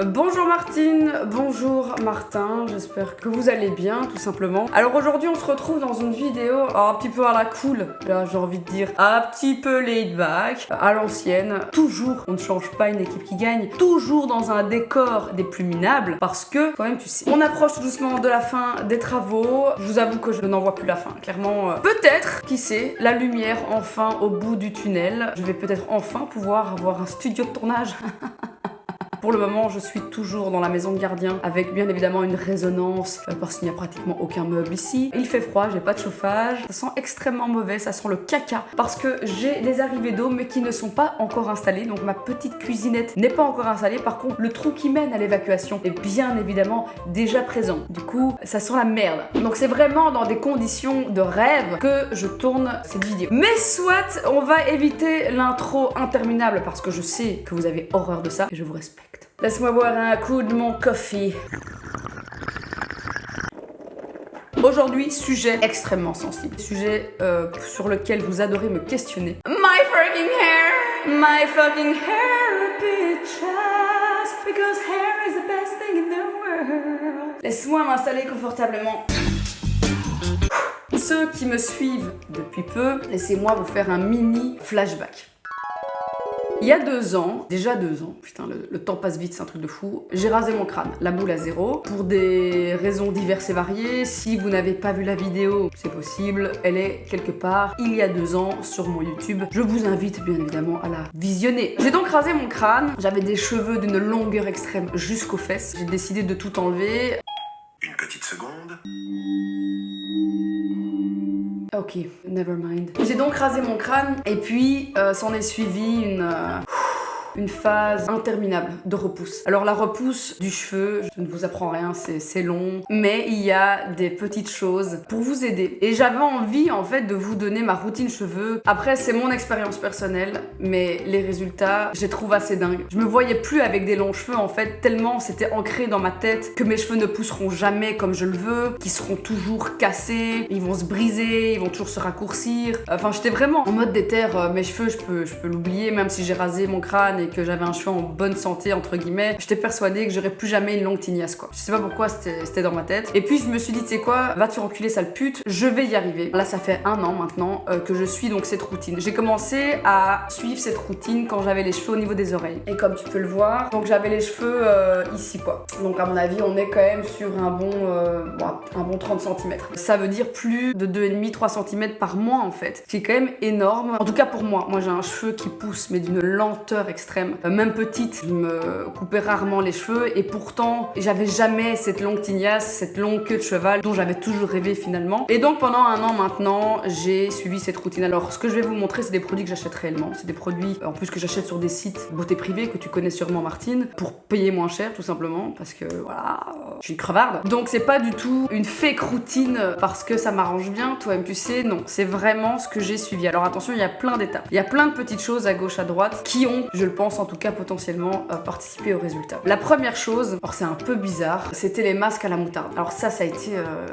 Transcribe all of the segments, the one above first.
Bonjour Martine, bonjour Martin, j'espère que vous allez bien tout simplement. Alors aujourd'hui on se retrouve dans une vidéo un petit peu à la cool, là j'ai envie de dire un petit peu laid back, à l'ancienne. Toujours on ne change pas une équipe qui gagne, toujours dans un décor des plus minables, parce que quand même tu sais, on approche tout doucement de la fin des travaux. Je vous avoue que je n'en vois plus la fin, clairement. Peut-être, qui sait, la lumière enfin au bout du tunnel. Je vais peut-être enfin pouvoir avoir un studio de tournage. Pour le moment, je suis toujours dans la maison de gardien avec bien évidemment une résonance parce qu'il n'y a pratiquement aucun meuble ici. Il fait froid, j'ai pas de chauffage. Ça sent extrêmement mauvais, ça sent le caca parce que j'ai des arrivées d'eau mais qui ne sont pas encore installées. Donc ma petite cuisinette n'est pas encore installée. Par contre, le trou qui mène à l'évacuation est bien évidemment déjà présent. Du coup, ça sent la merde. Donc c'est vraiment dans des conditions de rêve que je tourne cette vidéo. Mais soit, on va éviter l'intro interminable parce que je sais que vous avez horreur de ça et je vous respecte. Laisse-moi boire un coup de mon coffee. Aujourd'hui, sujet extrêmement sensible. Sujet sur lequel vous adorez me questionner. My fucking hair, bitches. Because hair is the best thing in the world. Laisse-moi m'installer confortablement. Ceux qui me suivent depuis peu, laissez-moi vous faire un mini flashback. Il y a 2 ans, déjà 2 ans, putain le temps passe vite, c'est un truc de fou, j'ai rasé mon crâne, la boule à zéro, pour des raisons diverses et variées. Si vous n'avez pas vu la vidéo, c'est possible, elle est quelque part il y a 2 ans sur mon YouTube. Je vous invite bien évidemment à la visionner. J'ai donc rasé mon crâne, j'avais des cheveux d'une longueur extrême jusqu'aux fesses, j'ai décidé de tout enlever. Une petite seconde. Ok, never mind. J'ai donc rasé mon crâne et puis s'en est suivi une phase interminable de repousse. Alors la repousse du cheveu, je ne vous apprends rien, c'est long, mais il y a des petites choses pour vous aider. Et j'avais envie en fait de vous donner ma routine cheveux. Après c'est mon expérience personnelle, mais les résultats, je les trouve assez dingues. Je me voyais plus avec des longs cheveux en fait, tellement c'était ancré dans ma tête que mes cheveux ne pousseront jamais comme je le veux, qu'ils seront toujours cassés, ils vont se briser, ils vont toujours se raccourcir. Enfin j'étais vraiment en mode déter, mes cheveux je peux l'oublier, même si j'ai rasé mon crâne et que j'avais un cheveu en bonne santé entre guillemets, j'étais persuadée que j'aurais plus jamais une longue tignasse quoi. Je sais pas pourquoi c'était dans ma tête. Et puis je me suis dit tu sais quoi, va te faire enculer sale pute, je vais y arriver. Là ça fait 1 an maintenant que je suis donc cette routine. J'ai commencé à suivre cette routine quand j'avais les cheveux au niveau des oreilles. Et comme tu peux le voir, donc j'avais les cheveux ici quoi. Donc à mon avis on est quand même sur un bon 30 cm. Ça veut dire plus de 2,5-3 cm par mois en fait. C'est quand même énorme. En tout cas pour moi. Moi j'ai un cheveu qui pousse mais d'une lenteur extrême. Même petite, je me coupais rarement les cheveux et pourtant j'avais jamais cette longue tignasse, cette longue queue de cheval dont j'avais toujours rêvé finalement. Et donc pendant 1 an maintenant, j'ai suivi cette routine. Alors ce que je vais vous montrer, c'est des produits que j'achète réellement. C'est des produits en plus que j'achète sur des sites beauté privée que tu connais sûrement Martine, pour payer moins cher tout simplement parce que voilà, je suis une crevarde. Donc c'est pas du tout une fake routine parce que ça m'arrange bien, toi-même tu sais, non. C'est vraiment ce que j'ai suivi. Alors attention, il y a plein d'étapes. Il y a plein de petites choses à gauche à droite qui ont, je le pense en tout cas potentiellement participer au résultat. La première chose, alors c'est un peu bizarre, c'était les masques à la moutarde. Alors ça a été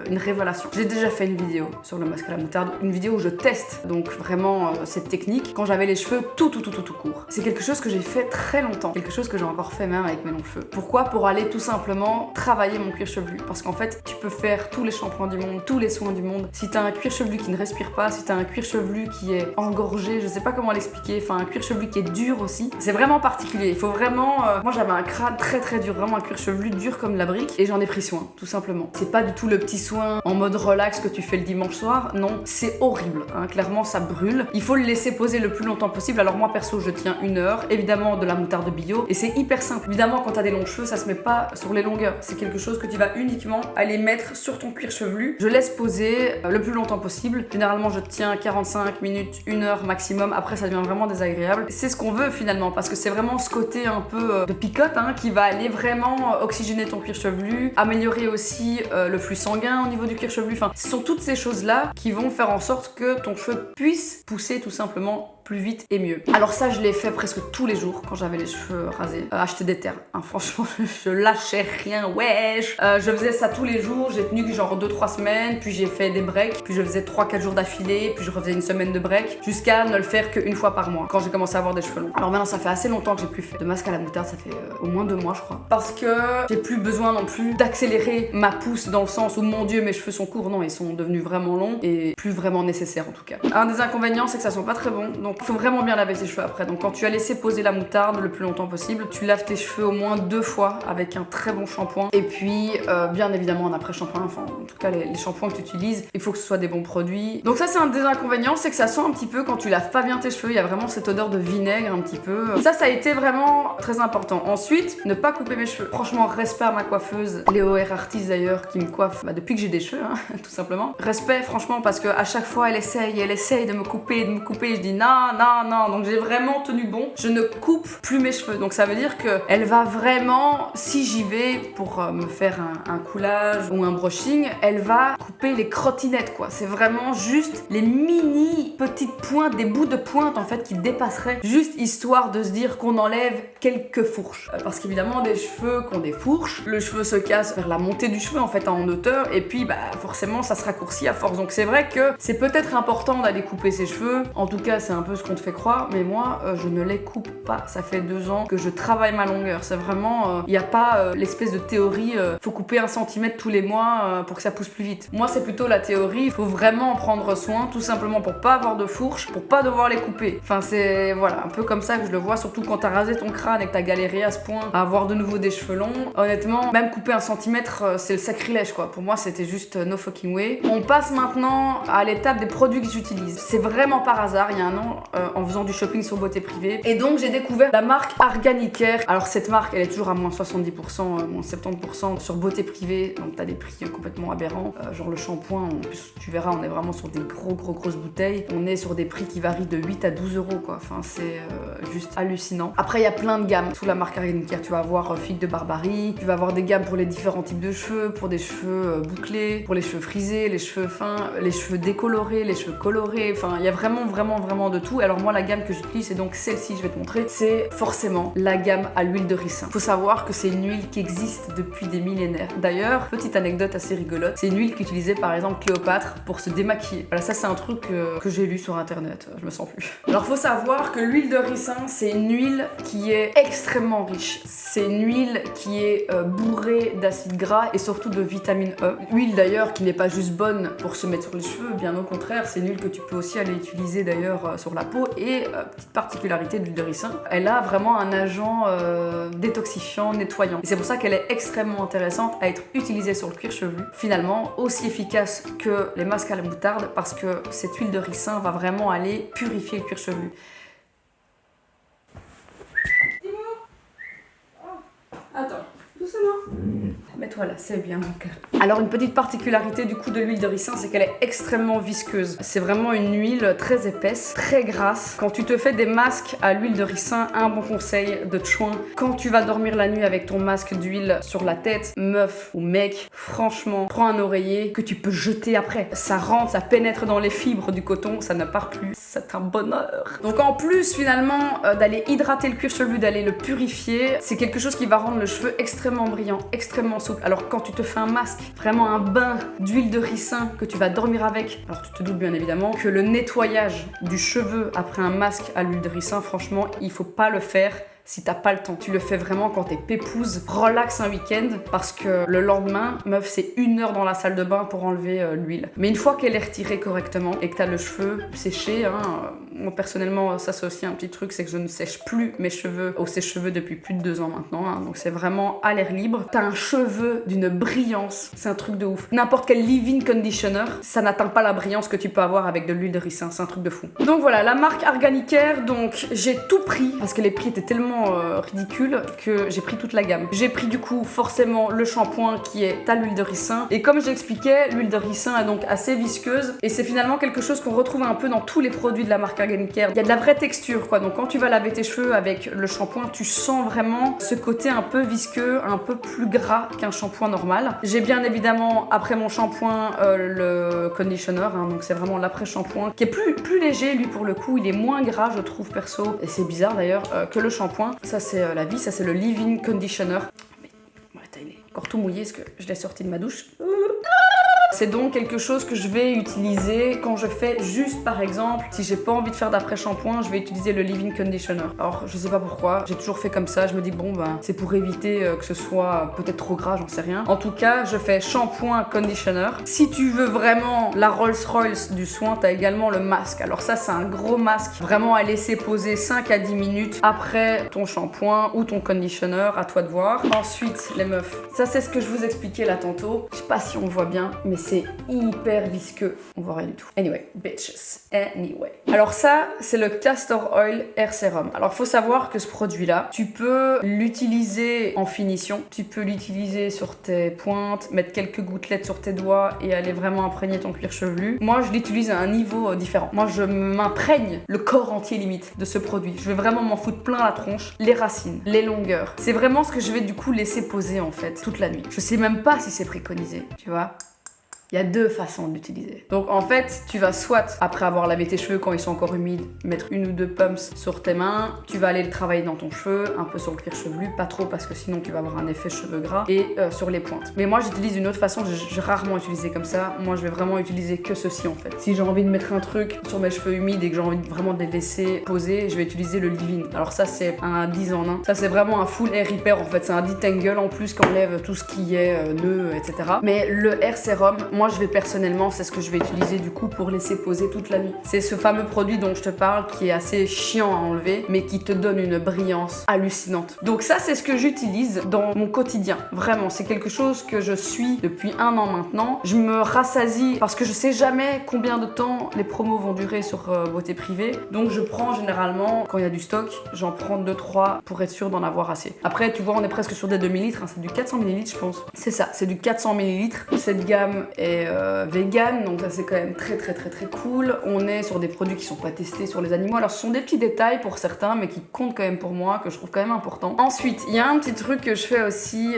une révélation. J'ai déjà fait une vidéo sur le masque à la moutarde, une vidéo où je teste donc vraiment cette technique quand j'avais les cheveux tout court. C'est quelque chose que j'ai fait très longtemps, quelque chose que j'ai encore fait même avec mes longs cheveux. Pourquoi? Pour aller tout simplement travailler mon cuir chevelu. Parce qu'en fait, tu peux faire tous les shampoings du monde, tous les soins du monde. Si t'as un cuir chevelu qui ne respire pas, si t'as un cuir chevelu qui est engorgé, je sais pas comment l'expliquer, enfin un cuir chevelu qui est dur aussi, c'est vraiment particulier. Il faut vraiment... moi j'avais un crâne très dur, vraiment un cuir chevelu dur comme la brique et j'en ai pris soin, tout simplement. C'est pas du tout le petit soin en mode relax que tu fais le dimanche soir, non, c'est horrible, hein. Clairement ça brûle. Il faut le laisser poser le plus longtemps possible. Alors moi perso je tiens 1 heure, évidemment de la moutarde bio et c'est hyper simple. Évidemment quand t'as des longs cheveux ça se met pas sur les longueurs, c'est quelque chose que tu vas uniquement aller mettre sur ton cuir chevelu. Je laisse poser le plus longtemps possible. Généralement je tiens 45 minutes, 1 heure maximum, après ça devient vraiment désagréable. C'est ce qu'on veut finalement parce que c'est vraiment ce côté un peu de picote hein, qui va aller vraiment oxygéner ton cuir chevelu, améliorer aussi le flux sanguin au niveau du cuir chevelu. Enfin, ce sont toutes ces choses-là qui vont faire en sorte que ton cheveu puisse pousser tout simplement plus vite et mieux. Alors ça, je l'ai fait presque tous les jours quand j'avais les cheveux rasés. Acheter des terres, hein. Franchement, je lâchais rien, wesh. Je faisais ça tous les jours, j'ai tenu genre 2-3 semaines, puis j'ai fait des breaks, puis je faisais 3-4 jours d'affilée, puis je refaisais une semaine de break, jusqu'à ne le faire qu'une fois par mois, quand j'ai commencé à avoir des cheveux longs. Alors maintenant, ça fait assez longtemps que j'ai plus fait de masque à la moutarde, ça fait au moins 2 mois je crois. Parce que j'ai plus besoin non plus d'accélérer ma pousse dans le sens où mon dieu mes cheveux sont courts, non ils sont devenus vraiment longs et plus vraiment nécessaires en tout cas. Un des inconvénients c'est que ça sent pas très bon, donc il faut vraiment bien laver ses cheveux après. Donc quand tu as laissé poser la moutarde le plus longtemps possible, tu laves tes cheveux au moins 2 fois avec un très bon shampoing et puis bien évidemment un après shampoing, enfin en tout cas les shampoings que tu utilises, il faut que ce soit des bons produits. Donc ça c'est un des inconvénients, c'est que ça sent un petit peu quand tu laves pas bien tes cheveux, il y a vraiment cette odeur de vinaigre un petit peu. Ça a été vraiment très important. Ensuite, ne pas couper mes cheveux. Franchement, respect à ma coiffeuse, Léo R Artis d'ailleurs, qui me coiffe depuis que j'ai des cheveux, hein, tout simplement. Respect, franchement, parce que à chaque fois, elle essaye de me couper, Je dis non. Donc j'ai vraiment tenu bon. Je ne coupe plus mes cheveux. Donc ça veut dire que elle va vraiment, si j'y vais pour me faire un coulage ou un brushing, elle va couper les crottinettes, quoi. C'est vraiment juste les mini petites pointes, des bouts de pointe en fait qui dépasseraient, juste histoire de se dire qu'on enlève quelques fourches. Parce qu'évidemment, des cheveux qui ont des fourches, le cheveu se casse vers la montée du cheveu en fait en hauteur et puis forcément ça se raccourcit à force. Donc c'est vrai que c'est peut-être important d'aller couper ses cheveux. En tout cas, c'est un peu ce qu'on te fait croire, mais moi je ne les coupe pas. Ça fait 2 ans que je travaille ma longueur. C'est vraiment, il n'y a pas l'espèce de théorie faut couper 1 centimètre tous les mois pour que ça pousse plus vite. Moi c'est plutôt la théorie, il faut vraiment en prendre soin tout simplement pour pas avoir de fourches, pour pas devoir les couper. Enfin c'est voilà, un peu comme ça que je le vois, surtout quand t'as rasé ton crâne et que t'as galéré à ce point à avoir de nouveau des cheveux longs. Honnêtement, même couper 1 centimètre, c'est le sacrilège quoi. Pour moi, c'était juste no fucking way. On passe maintenant à l'étape des produits que j'utilise. C'est vraiment par hasard, il y a un an, en faisant du shopping sur Beauté Privée. Et donc, j'ai découvert la marque Organicare. Alors, cette marque, elle est toujours à moins 70%, moins 70% sur Beauté Privée. Donc, t'as des prix complètement aberrants. Genre le shampoing, en plus, tu verras, on est vraiment sur des grosses bouteilles. On est sur des prix qui varient de 8 à 12 euros quoi. Enfin, c'est juste hallucinant. Après, il y a plein de gammes sous la marque Organicare. Tu vas avoir Figue de Barbarie, tu vas avoir des gammes pour les différents types de cheveux, pour des cheveux bouclés, pour les cheveux frisés, les cheveux fins, les cheveux décolorés, les cheveux colorés. Enfin, il y a vraiment de tout. Alors moi, la gamme que j'utilise, c'est donc celle-ci, je vais te montrer, c'est forcément la gamme à l'huile de ricin. Faut savoir que c'est une huile qui existe depuis des millénaires. D'ailleurs, petite anecdote assez rigolote, c'est une huile qu'utilisait par exemple Cléopâtre pour se démaquiller. Voilà, ça c'est un truc que j'ai lu sur internet, je me sens plus. Alors faut savoir que l'huile de ricin, c'est une huile qui est extrêmement riche. C'est une huile qui est bourrée d'acides gras et surtout de vitamine E. Huile d'ailleurs qui n'est pas juste bonne pour se mettre sur les cheveux, bien au contraire, c'est une huile que tu peux aussi aller utiliser d'ailleurs sur la peau. Et petite particularité de l'huile de ricin, elle a vraiment un agent détoxifiant, nettoyant. Et c'est pour ça qu'elle est extrêmement intéressante à être utilisée sur le cuir chevelu. Finalement, aussi efficace que les masques à la moutarde parce que cette huile de ricin va vraiment aller purifier le cuir chevelu. Attends, doucement. Mets-toi là, c'est bien mon cœur. Alors une petite particularité du coup de l'huile de ricin, c'est qu'elle est extrêmement visqueuse. C'est vraiment une huile très épaisse, très grasse. Quand tu te fais des masques à l'huile de ricin, un bon conseil de chouin, quand tu vas dormir la nuit avec ton masque d'huile sur la tête, meuf ou mec, franchement, prends un oreiller que tu peux jeter après. Ça rentre, ça pénètre dans les fibres du coton, ça ne part plus. C'est un bonheur. Donc en plus finalement d'aller hydrater le cuir chevelu, d'aller le purifier, c'est quelque chose qui va rendre le cheveu extrêmement brillant, extrêmement souple. Alors quand tu te fais un masque, vraiment un bain d'huile de ricin que tu vas dormir avec, alors tu te doutes bien évidemment que le nettoyage du cheveu après un masque à l'huile de ricin, franchement, il faut pas le faire si t'as pas le temps. Tu le fais vraiment quand t'es pépouse, relax un week-end, parce que le lendemain, meuf, c'est 1 heure dans la salle de bain pour enlever l'huile. Mais une fois qu'elle est retirée correctement et que t'as le cheveu séché, moi personnellement, ça c'est aussi un petit truc, c'est que je ne sèche plus mes cheveux au sèche-cheveux depuis plus de 2 ans maintenant, donc c'est vraiment à l'air libre. T'as un cheveu d'une brillance, c'est un truc de ouf. N'importe quel leave-in conditioner, ça n'atteint pas la brillance que tu peux avoir avec de l'huile de ricin, c'est un truc de fou. Donc voilà, la marque Organicare, donc j'ai tout pris, parce que les prix étaient tellement ridicule que j'ai pris toute la gamme. J'ai pris du coup forcément le shampoing qui est à l'huile de ricin et comme j'expliquais, l'huile de ricin est donc assez visqueuse et c'est finalement quelque chose qu'on retrouve un peu dans tous les produits de la marque care. Il y a de la vraie texture quoi, donc quand tu vas laver tes cheveux avec le shampoing, tu sens vraiment ce côté un peu visqueux, un peu plus gras qu'un shampoing normal. J'ai bien évidemment après mon shampoing le conditioner, donc c'est vraiment l'après-shampoing qui est plus léger, lui pour le coup, il est moins gras je trouve perso, et c'est bizarre d'ailleurs que le shampoing. Ça c'est la vie, ça c'est le leave-in conditioner. Mais attends, il est encore tout mouillé parce que je l'ai sorti de ma douche. C'est donc quelque chose que je vais utiliser quand je fais juste par exemple, si j'ai pas envie de faire d'après-shampoing, je vais utiliser le leave-in conditioner. Alors je sais pas pourquoi, j'ai toujours fait comme ça, je me dis bon ben c'est pour éviter que ce soit peut-être trop gras, j'en sais rien. En tout cas, je fais shampoing, conditioner. Si tu veux vraiment la Rolls-Royce du soin, t'as également le masque. Alors ça c'est un gros masque, vraiment à laisser poser 5 à 10 minutes après ton shampoing ou ton conditioner, à toi de voir. Ensuite les meufs, ça c'est ce que je vous expliquais là tantôt, je sais pas si on voit bien, mais c'est hyper visqueux. On voit rien du tout. Anyway, bitches. Anyway. Alors ça, c'est le Castor Oil Hair Serum. Alors faut savoir que ce produit-là, tu peux l'utiliser en finition. Tu peux l'utiliser sur tes pointes, mettre quelques gouttelettes sur tes doigts et aller vraiment imprégner ton cuir chevelu. Moi, je l'utilise à un niveau différent. Moi, je m'imprègne le corps entier limite de ce produit. Je vais vraiment m'en foutre plein la tronche, les racines, les longueurs. C'est vraiment ce que je vais du coup laisser poser en fait toute la nuit. Je sais même pas si c'est préconisé, tu vois. Il y a deux façons de l'utiliser. Donc en fait, tu vas soit, après avoir lavé tes cheveux quand ils sont encore humides, mettre une ou deux pumps sur tes mains, tu vas aller le travailler dans ton cheveu, un peu sur le cuir chevelu, pas trop parce que sinon tu vas avoir un effet cheveux gras, et sur les pointes. Mais moi j'utilise une autre façon, j'ai rarement utilisé comme ça, moi je vais vraiment utiliser que ceci en fait. Si j'ai envie de mettre un truc sur mes cheveux humides et que j'ai envie vraiment de les laisser poser, je vais utiliser le leave-in. Alors ça c'est un 10 en 1, ça c'est vraiment un full hair repair en fait, c'est un detangle en plus qui enlève tout ce qui est nœuds, etc. Mais le hair serum, moi je vais personnellement, c'est ce que je vais utiliser du coup pour laisser poser toute la nuit. C'est ce fameux produit dont je te parle qui est assez chiant à enlever mais qui te donne une brillance hallucinante. Donc ça c'est ce que j'utilise dans mon quotidien. Vraiment, c'est quelque chose que je suis depuis 1 an maintenant. Je me rassasie parce que je sais jamais combien de temps les promos vont durer sur Beauté Privée. Donc je prends généralement, quand il y a du stock, j'en prends 2-3 pour être sûr d'en avoir assez. Après tu vois on est presque sur des demi-litres, c'est du 400 ml je pense. C'est ça, c'est du 400 ml. Cette gamme est vegan, donc ça c'est quand même très cool. On est sur des produits qui sont pas testés sur les animaux. Alors ce sont des petits détails pour certains mais qui comptent quand même pour moi, que je trouve quand même important. Ensuite, il y a un petit truc que je fais aussi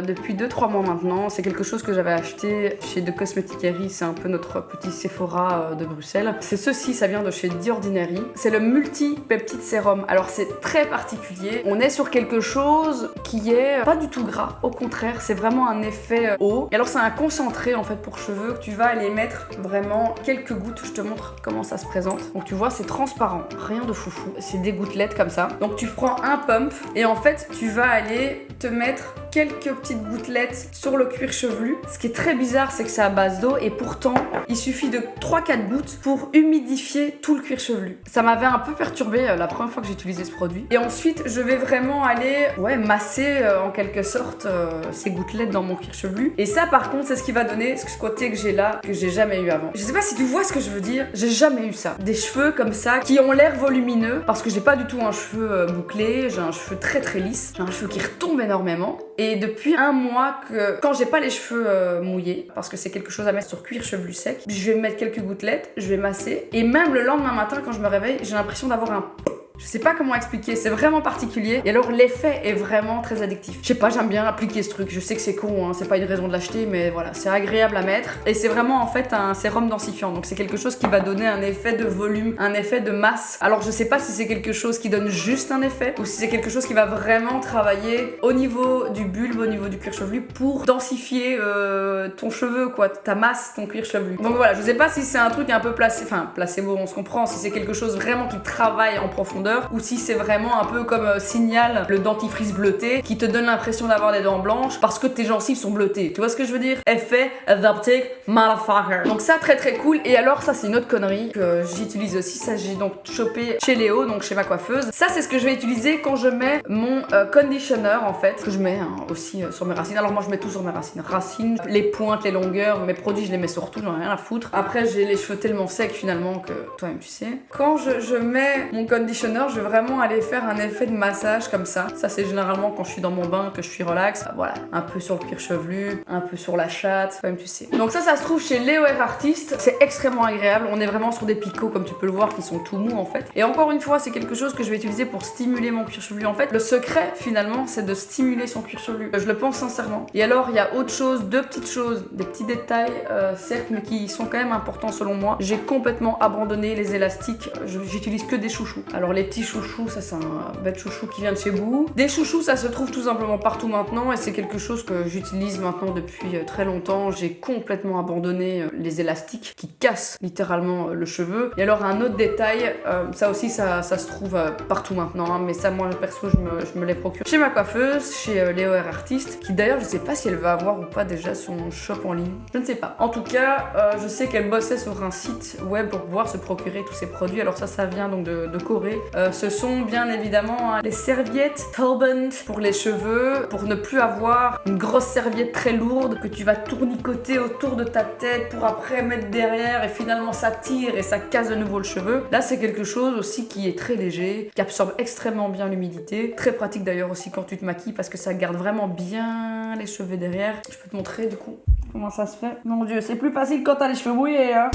depuis 2-3 mois maintenant. C'est quelque chose que j'avais acheté chez The Cosmeticery, c'est un peu notre petit Sephora de Bruxelles. C'est ceci, ça vient de chez The Ordinary. C'est le multi-peptide sérum. Alors c'est très particulier. On est sur quelque chose qui est pas du tout gras. Au contraire, c'est vraiment un effet eau. Et alors c'est un concentré en fait pour cheveux que tu vas aller mettre vraiment quelques gouttes. Je te montre comment ça se présente. Donc tu vois, c'est transparent, rien de foufou. C'est des gouttelettes comme ça. Donc tu prends un pump et en fait tu vas aller te mettre quelques petites gouttelettes sur le cuir chevelu. Ce qui est très bizarre, c'est que c'est à base d'eau et pourtant il suffit de 3-4 gouttes pour humidifier tout le cuir chevelu. Ça m'avait un peu perturbé la première fois que j'ai utilisé ce produit. Et ensuite je vais vraiment aller masser en quelque sorte ces gouttelettes dans mon cuir chevelu. Et ça par contre c'est ce qui va donner ce côté que j'ai là, que j'ai jamais eu avant. Je sais pas si tu vois ce que je veux dire, j'ai jamais eu ça. Des cheveux comme ça, qui ont l'air volumineux, parce que j'ai pas du tout un cheveu bouclé, j'ai un cheveu très lisse, j'ai un cheveu qui retombe énormément. Et depuis 1 mois que, quand j'ai pas les cheveux mouillés, parce que c'est quelque chose à mettre sur cuir chevelu sec, je vais mettre quelques gouttelettes, je vais masser, et même le lendemain matin quand je me réveille, j'ai l'impression d'avoir un... Je sais pas comment expliquer, c'est vraiment particulier. Et alors l'effet est vraiment très addictif. Je sais pas, j'aime bien appliquer ce truc. Je sais que c'est con, hein, c'est pas une raison de l'acheter, mais voilà, c'est agréable à mettre. Et c'est vraiment en fait un sérum densifiant. Donc c'est quelque chose qui va donner un effet de volume, un effet de masse. Alors je sais pas si c'est quelque chose qui donne juste un effet ou si c'est quelque chose qui va vraiment travailler au niveau du bulbe, au niveau du cuir chevelu pour densifier ton cheveu, quoi, ta masse, ton cuir chevelu. Donc voilà, je sais pas si c'est un truc un peu placebo, on se comprend, si c'est quelque chose vraiment qui travaille en profondeur ou si c'est vraiment un peu comme Signal, le dentifrice bleuté qui te donne l'impression d'avoir des dents blanches parce que tes gencives sont bleutées. Tu vois ce que je veux dire? Effet adapté motherfucker. Donc ça très cool. Et alors ça c'est une autre connerie que j'utilise aussi. Ça j'ai donc chopé chez Léo, donc chez ma coiffeuse. Ça c'est ce que je vais utiliser quand je mets mon conditioner en fait, que je mets aussi sur mes racines. Alors moi je mets tout sur mes racines, les pointes, les longueurs, mes produits je les mets sur tout, j'en ai rien à foutre. Après j'ai les cheveux tellement secs finalement que toi-même tu sais. Quand je mets mon conditioner, sinon, je vais vraiment aller faire un effet de massage comme ça. Ça, c'est généralement quand je suis dans mon bain, que je suis relax. Voilà, un peu sur le cuir chevelu, un peu sur la chatte, comme tu sais. Donc ça se trouve chez Léo Hair Artist. C'est extrêmement agréable. On est vraiment sur des picots, comme tu peux le voir, qui sont tout mous en fait. Et encore une fois, c'est quelque chose que je vais utiliser pour stimuler mon cuir chevelu. En fait, le secret finalement, c'est de stimuler son cuir chevelu. Je le pense sincèrement. Et alors, il y a autre chose, deux petites choses, des petits détails, certes, mais qui sont quand même importants selon moi. J'ai complètement abandonné les élastiques. J'utilise que des chouchous. Alors les petits chouchous, ça c'est un bête chouchou qui vient de chez Boo. Des chouchous, ça se trouve tout simplement partout maintenant et c'est quelque chose que j'utilise maintenant depuis très longtemps. J'ai complètement abandonné les élastiques qui cassent littéralement le cheveu. Et alors un autre détail, ça aussi ça se trouve partout maintenant, hein, mais ça moi perso je me les procure chez ma coiffeuse, chez Léo Hair Artist, qui d'ailleurs je sais pas si elle va avoir ou pas déjà son shop en ligne. Je ne sais pas. En tout cas, je sais qu'elle bossait sur un site web pour pouvoir se procurer tous ces produits. Alors ça vient donc de Corée. Ce sont bien évidemment les serviettes Tolbund pour les cheveux, pour ne plus avoir une grosse serviette très lourde que tu vas tournicoter autour de ta tête pour après mettre derrière et finalement ça tire et ça casse de nouveau le cheveu. Là c'est quelque chose aussi qui est très léger, qui absorbe extrêmement bien l'humidité. Très pratique d'ailleurs aussi quand tu te maquilles parce que ça garde vraiment bien les cheveux derrière. Je peux te montrer du coup comment ça se fait. Mon dieu, c'est plus facile quand t'as les cheveux mouillés, hein.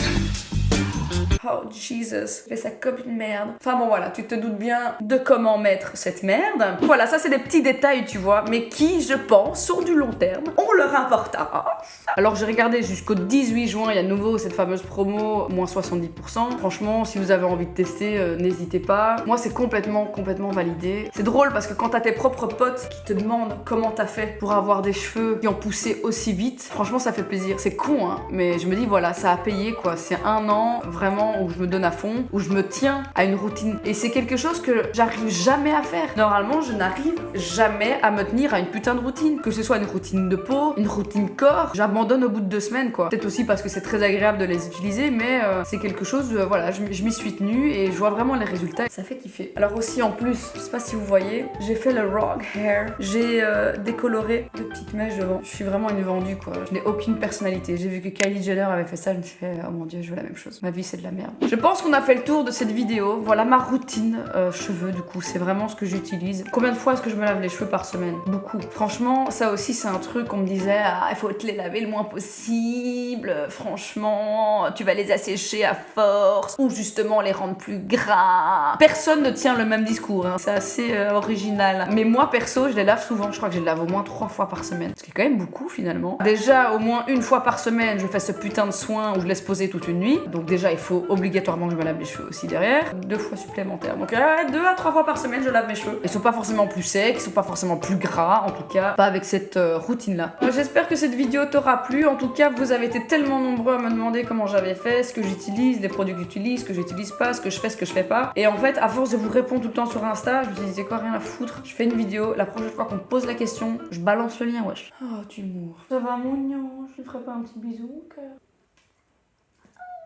Oh Jesus, fais ça comme une merde. Enfin bon voilà, tu te doutes bien de comment mettre cette merde. Voilà, ça c'est des petits détails tu vois, mais qui je pense sur du long terme ont leur importance. Alors j'ai regardé jusqu'au 18 juin, il y a de nouveau cette fameuse promo, moins 70%. Franchement, si vous avez envie de tester, n'hésitez pas. Moi c'est complètement validé. C'est drôle parce que quand t'as tes propres potes qui te demandent comment t'as fait pour avoir des cheveux qui ont poussé aussi vite, franchement ça fait plaisir. C'est con hein, mais je me dis voilà, ça a payé quoi. C'est un an vraiment où je me donne à fond, où je me tiens à une routine. Et c'est quelque chose que j'arrive jamais à faire. Normalement, je n'arrive jamais à me tenir à une putain de routine. Que ce soit une routine de peau, une routine corps, j'abandonne au bout de 2 semaines quoi. Peut-être aussi parce que c'est très agréable de les utiliser, mais c'est quelque chose, voilà, je m'y suis tenue et je vois vraiment les résultats. Ça fait kiffer. Alors aussi en plus, je sais pas si vous voyez, j'ai fait le rock hair. J'ai décoloré de petites mèches devant. Je suis vraiment une vendue quoi. Je n'ai aucune personnalité. J'ai vu que Kylie Jenner avait fait ça, je me suis fait, oh mon dieu, je veux la même chose. Ma vie c'est de la merde. Je pense qu'on a fait le tour de cette vidéo. Voilà ma routine cheveux du coup, c'est vraiment ce que j'utilise. Combien de fois est-ce que je me lave les cheveux par semaine? Beaucoup. Franchement, ça aussi c'est un truc qu'on me disait, ah, il faut te les laver le moins possible. Franchement, tu vas les assécher à force ou justement les rendre plus gras. Personne ne tient le même discours, hein. C'est assez original. Mais moi perso, je les lave souvent. Je crois que je les lave au moins 3 fois par semaine. Ce qui est quand même beaucoup finalement. Déjà, au moins 1 fois par semaine, je fais ce putain de soin où je laisse poser toute une nuit. Donc déjà, il faut obligatoirement que je me lave les cheveux aussi derrière. 2 fois supplémentaires. Donc 2 à 3 fois par semaine, je lave mes cheveux. Ils sont pas forcément plus secs, ils sont pas forcément plus gras, en tout cas, pas avec cette routine-là. J'espère que cette vidéo t'aura plu. En tout cas, vous avez été tellement nombreux à me demander comment j'avais fait, ce que j'utilise, les produits que j'utilise, ce que j'utilise pas, ce que je fais, ce que je fais pas. Et en fait, à force de vous répondre tout le temps sur Insta, je me suis dit, c'est quoi, rien à foutre. Je fais une vidéo, la prochaine fois qu'on me pose la question, je balance le lien, wesh. Oh, tu mours. Ça va, mon ange? Je te ferai pas un petit bisou au cœur?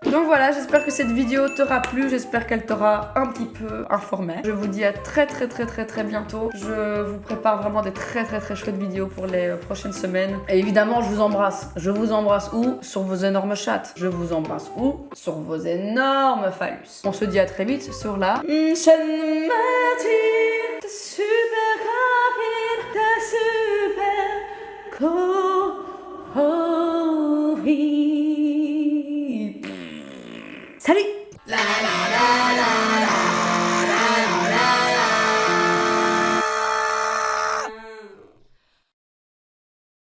Donc voilà, j'espère que cette vidéo t'aura plu, j'espère qu'elle t'aura un petit peu informé. Je vous dis à très bientôt. Je vous prépare vraiment des très chouettes vidéos pour les prochaines semaines. Et évidemment, je vous embrasse. Je vous embrasse où? Sur vos énormes chattes. Je vous embrasse où? Sur vos énormes phallus. On se dit à très vite sur la chaîne Mathilde, super rapide, super cool.